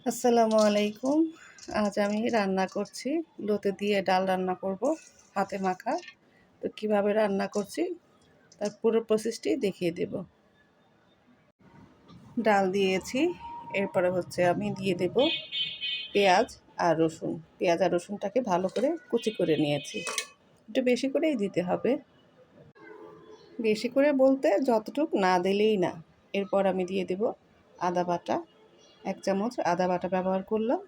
আসসালামু আলাইকুম। আজ আমি রান্না করছি লতি দিয়ে ডাল রান্না করব হাতে মাখা। তো কিভাবে রান্না করছি তার পুরো প্রসেসটি দেখিয়ে দেব। ডাল দিয়েছি, এরপরে আমি দিয়ে দেব পেঁয়াজ আর রসুন। পেঁয়াজ আর রসুনটাকে ভালো করে কুচি করে নিয়েছি। একটু বেশি করেই দিতে হবে। বেশি করে বলতে যতটুকু না দিলেই না। এরপর আমি দিয়ে দেব আদা বাটা, 1 চামচ আদা বাটা ব্যবহার করলাম।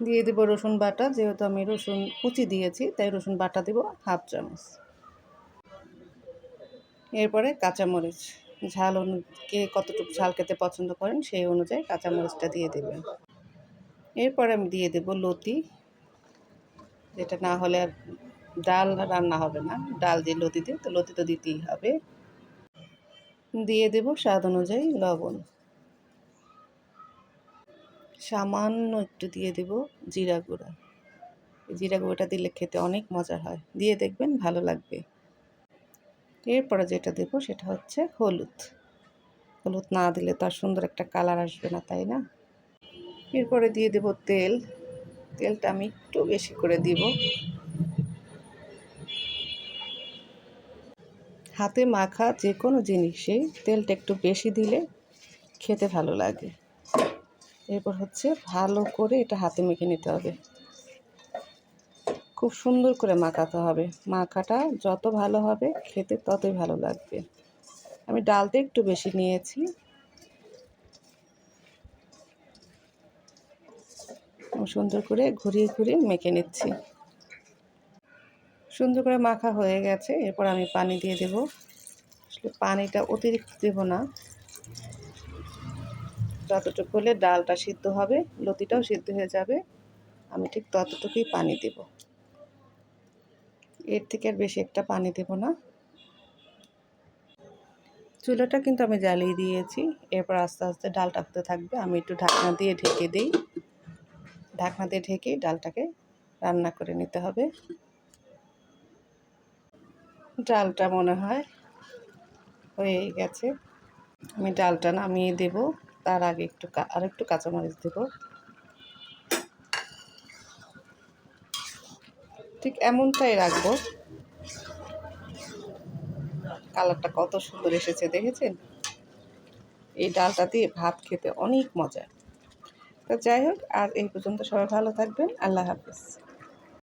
দিয়ে দেব রসুন বাটা, যেহেতু আমি রসুন কুচি দিয়েছি তাই রসুন বাটা দেব 1/2 চামচ। এরপরে কাঁচামরিচ, কে কতটুকু ঝাল খেতে পছন্দ করেন সেই অনুযায়ী কাঁচামরিচটা দিয়ে দেবেন। এরপরে আমি দিয়ে দেব লতি, যেটা না হলে আর ডাল রান্না হবে না। ডাল দিয়ে লতি দিয়ে তো লতি তো দিতেই হবে। দিয়ে দেব স্বাদ অনুযায়ী লবণ, সামান্য একটু দিয়ে দেব জিরা গুঁড়া। জিরা গুঁড়োটা দিলে খেতে অনেক মজা হয়, দিয়ে দেখবেন ভালো লাগবে। এরপরে যেটা দেব সেটা হচ্ছে হলুদ। হলুদ না দিলে তো আর সুন্দর একটা কালার আসবে না, তাই না? এরপরে দিয়ে দেব তেল। তেলটা আমি একটু বেশি করে দিব। হাতে মাখা যে কোনো জিনিসেই তেলটা একটু বেশি দিলে খেতে ভালো লাগে। এরপর ভালো করে এটা হাতে মেখে নিতে হবে। খুব সুন্দর করে মাখাতে হবে। মাখাটা যত ভালো হবে খেতে ততই ভালো লাগবে। আমি ডালটা একটু বেশি নিয়েছি। সুন্দর করে ঘুরিয়ে ঘুরিয়ে মেখে নিচ্ছি। সুন্দর করে মাখা হয়ে গেছে। এরপর আমি পানি দিয়ে দেব। আসলে পানিটা অতিরিক্ত দেব না, যতটুকু হলে ডালটা সিদ্ধ হবে, লতিটাও সিদ্ধ হয়ে যাবে, আমি ঠিক ততটুকুই পানি দেব। এর থেকে আর বেশি একটা পানি দেব না। চুলাটা কিন্তু আমি জ্বালিয়ে দিয়েছি। এরপর আস্তে আস্তে ডালটা হতে থাকবে। আমি একটু ঢাকনা দিয়ে ঢেকে দিই। ঢাকনা দিয়ে ঢেকে ডালটাকে রান্না করে নিতে হবে। ডালটা মনে হয় হয়ে গেছে। আমি ডালটা নামিয়ে দেব। তার আগে আরেকটু কাঁচামরিচ দেব। ঠিক এমনটাই রাখবো। কালারটা কত সুন্দর এসেছে দেখেছেন? এই ডালটা দিয়ে ভাত খেতে অনেক মজা। তো যাই হোক, আজ এই পর্যন্ত। সবাই ভালো থাকবেন। আল্লাহ হাফেজ।